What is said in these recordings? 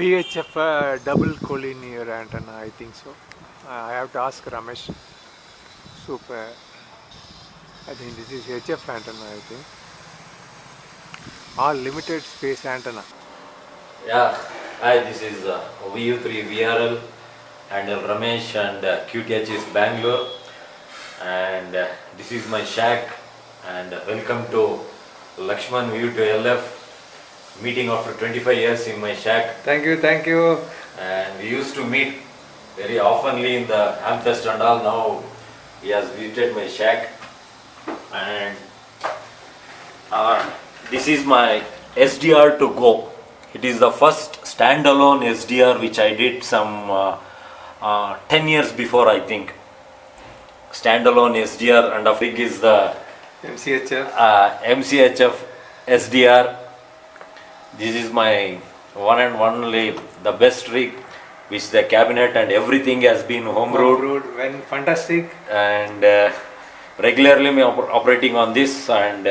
VHF double collinear antenna, I think so. I have to ask Ramesh. Super. I think this is HF antenna, I think. All limited space antenna. Yeah, hi, this is VU3 VRL and Ramesh and QTH is Bangalore, and this is my shack, and welcome to Lakshman VU2LF meeting after 25 years in my shack. Thank you, thank you. And we used to meet very oftenly in the Hamfest and all. Now he has visited my shack, and this is my SDR to go. It is the first standalone SDR which I did some 10 years before, I think. Standalone SDR, and a rig is the MCHF. MCHF SDR. This is my one and only, the best rig, which the cabinet and everything has been homebrewed. When fantastic. And regularly I'm operating on this, and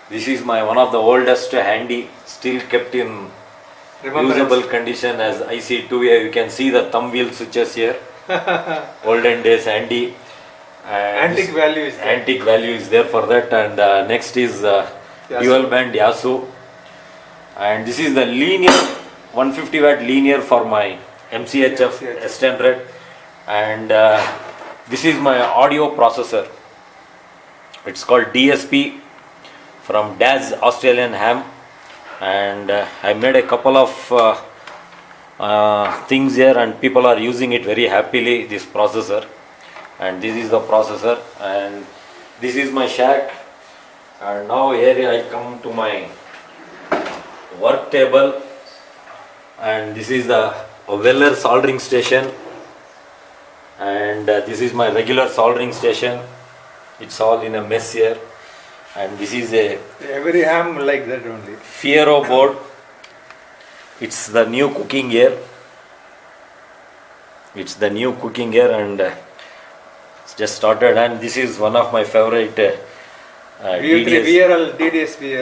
this is my one of the oldest handy, still kept in usable condition as IC2A. You can see the thumb wheel switches here. Olden days handy. Antique value is there. Antique value is there for that. And next is dual band Yasu. And this is the linear 150 watt linear for my MCHF S100. And this is my audio processor. It's called DSP from Daz Australian Ham. And I made a couple of things here, and people are using it very happily, this processor. And this is the processor, and this is my shack. And now here I come to my work table, and this is the Weller soldering station, and this is my regular soldering station. It's all in a mess here. And this is a every ham like that only. Fiero board. It's the new cooking gear. It's the new cooking gear, and it's just started. And this is one of my favorite VRL DDSP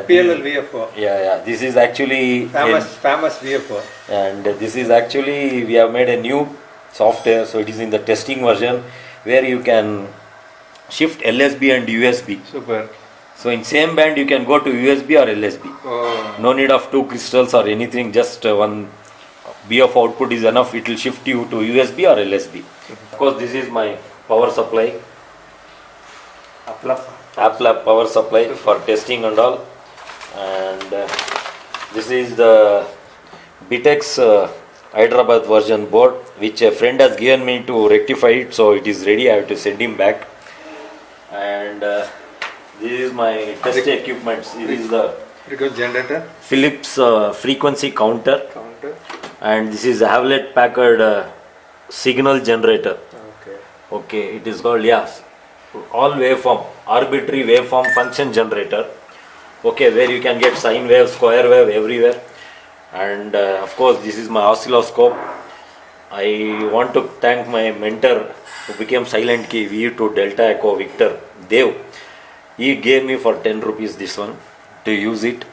PLL VFO. Yeah. This is actually famous VFO. And this is actually, we have made a new software, so it is in the testing version where you can shift LSB and USB. Super. So in same band you can go to USB or LSB. Oh. No need of two crystals or anything, just one BF output is enough. It will shift you to USB or LSB. Of course, this is my power supply. Aplap power supply for testing and all. And this is the Bitex Hyderabad version board, which a friend has given me to rectify it, so it is ready. I have to send him back. And this is my test equipment. This is the generator, Philips frequency counter, and this is a Hewlett Packard signal generator. Okay, it is called all waveform, arbitrary waveform function generator. Okay, where you can get sine wave, square wave everywhere. And of course, this is my oscilloscope. I want to thank my mentor who became Silent Key VU2 Delta Echo Victor, Dev. He gave me for 10 rupees this one to use it.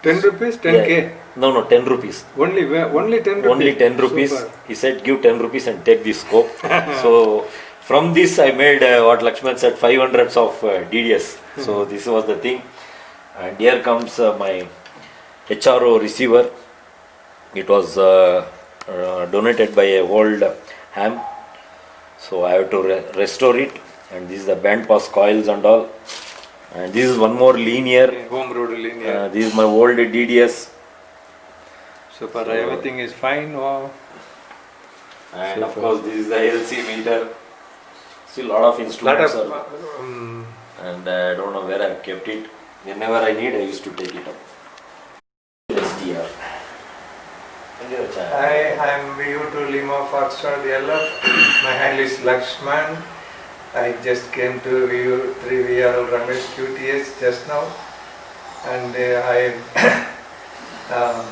10 rupees? 10k? Yeah. No, 10 rupees. Only 10 rupees? Only 10 rupees. Super. He said give 10 rupees and take this scope. So from this I made what Lakshman said, 500s of DDS. So this was the thing. And here comes my HRO receiver. It was donated by a old ham. So I have to restore it. And this is the band pass coils and all. And this is one more linear. Home road linear. This is my old DDS. Super, so everything is fine. Wow. And super. Of course, this is the LC meter. Still a lot of instruments. And I don't know where I've kept it. Whenever I need, I used to take it up. SDR. Hi, I'm VU2 Lima Foxtrot LF. My handle is Lakshman. I just came to VU3 VRL Ramesh QTS just now, and I am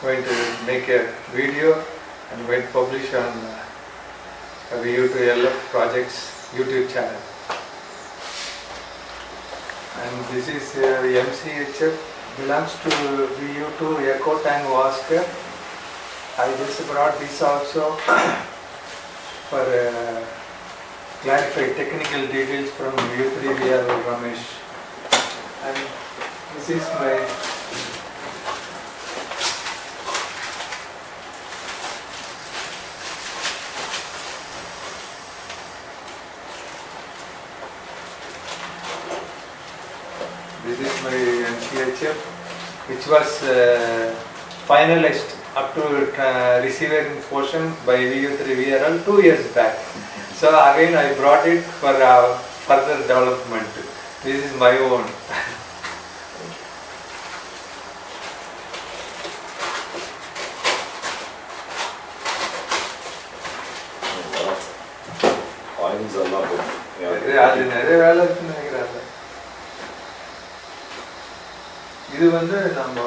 going to make a video and going to publish on VU2 LF Projects YouTube channel. And this is MCHF, belongs to VU2 Echo Tango Oscar. I just brought this also for clarify technical details from U3 VR Ramesh. And this is my MCHF, which was finalized up to receiving portion by VU3 VRL 2 years back. So again I brought it for further development. This is my own. Coins are not good. அது நிறைய வேலை இருக்குன்னு நினைக்கிறாங்க. இது வந்து நம்ம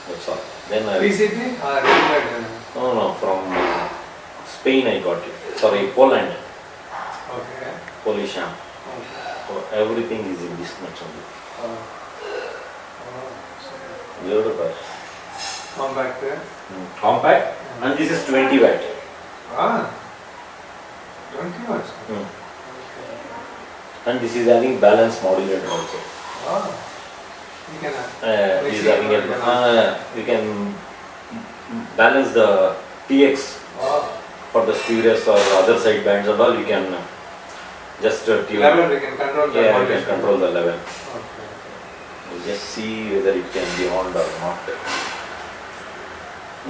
That's all. Then PCP or ready-made? no, from Spain I got it. Sorry, Poland. Okay. Polish ham. Okay. So everything is in this much only. So Beautiful. compact. Compact, and this is 20 watt. 20 watts. And this is having balance modulator also. You can This is having you can balance the TX for the spurious or other side bands and all. You can just tune. level we can control the Yeah, you can modulation. control the level. Okay. You just see whether it can be on or not.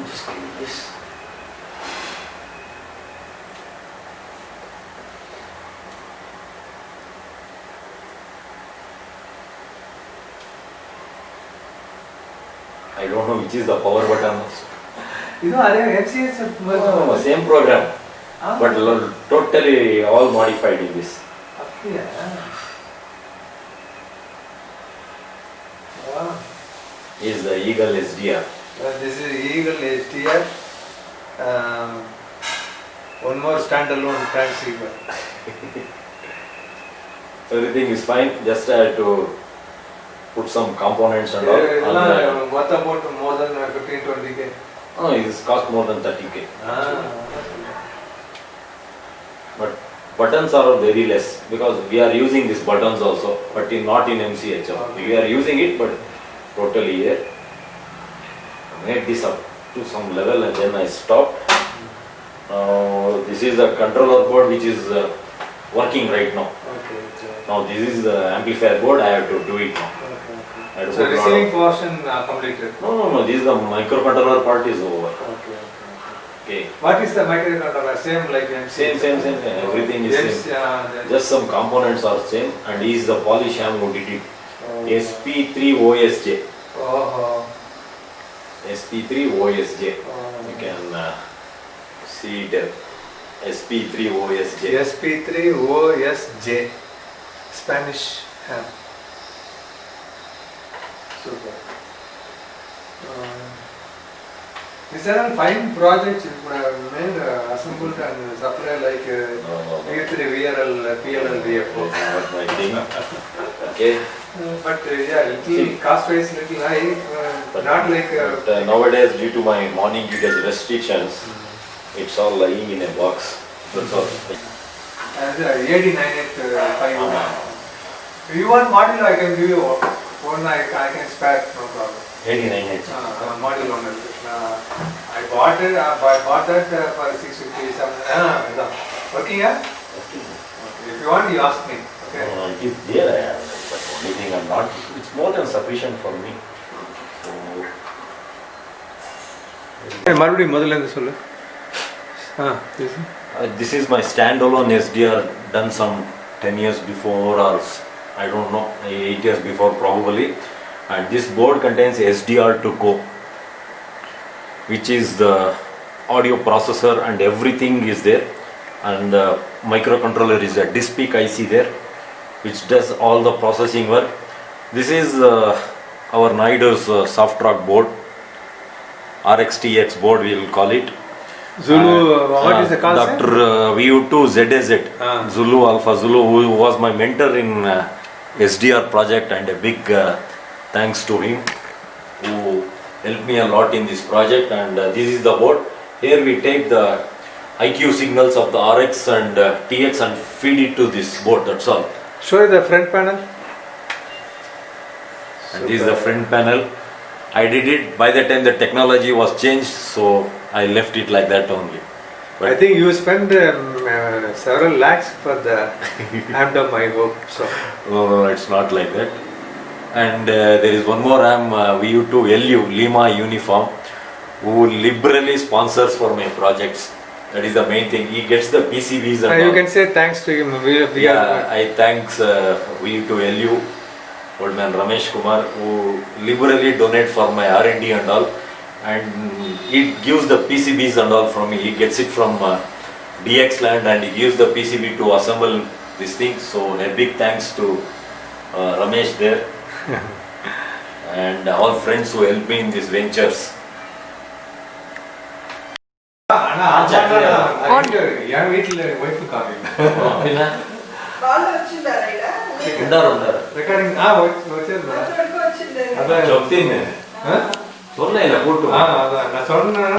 Just give this. I don't know which is the power button. ಇದು ಅದೇ MCHF No, same program, but totally all modified in this. அப்படியா? Is the Eagle SDR. This is Eagle SDR. One more standalone transceiver. Everything is fine. Just I had to put some components and all. What about more than 15-20K? Oh, it's cost more than 30K. But buttons are very less because we are using these buttons also, but not in MCHF. Okay. We are using it, but totally here. Made this up to some level and then I stopped. This is the controller board which is working right now. Okay. Now this is the amplifier board. I have to do it now. I have to So put receiving portion completed. No. This is the microcontroller part is over. Okay. Okay. What is the microcontroller? Same like MCHF? Same. Everything is same. Just some components are same, and he is the Polish ham ODD. SP3 OSJ. SP3 OSJ. You can see it. SP3 OSJ. SP3 OSJ. Spanish ham. Super. These are all fine projects you could have made, assembled and supplied like V3 VRL, PLL, VFO. Not my thing. Okay. But yeah, little cost wise little high, not like. But, nowadays, due to my morning usage restrictions, it's all lying in a box. That's all. AD985. If you want module, I can give you one. I can spare, no problem. 89H. Module one. I bought it. I bought that for 657. Working, yeah? Okay. If you want, you ask me. Okay. It is there, I have. But only thing I'm not. It's more than sufficient for me. மறுபடியும் முதல்ல இருந்து சொல்லு. This is my standalone SDR done some 10 years before or I don't know, 8 years before probably. And this board contains SDR to go, which is the audio processor and everything is there. And the microcontroller is a DISPIC IC there, which does all the processing work. This is our Naidu's soft rock board, RXTX board we will call it. Zulu, what is the concept? Dr. VU2 ZAZ, Zulu Alpha Zulu, who was my mentor in SDR project, and a big thanks to him, who helped me a lot in this project, and this is the board. Here we take the IQ signals of the RX and TX and feed it to this board, that's all. Show you the front panel. And this is the front panel. I did it by the time the technology was changed, so I left it like that only. But I think you spent several lakhs for the Amdom, I hope so. no, it's not like that. And there is one more RAM VU2LU Lima uniform, who liberally sponsors for my projects. That is the main thing. He gets the PCBs and You all. can say thanks to him. We Yeah, are I thanks VU2LU, old man Ramesh Kumar, who liberally donate for my R&D and all. And he gives the PCBs and all from me. He gets it from DX land and he gives the PCB to assemble this thing. So a big thanks to Ramesh there and all friends who help me in these ventures. என் வீட்டில் wife காமி recording வச்சிருந்தேன் அதான் சொல்ல இல்லை கூட்டு அதான் நான் சொன்னேன்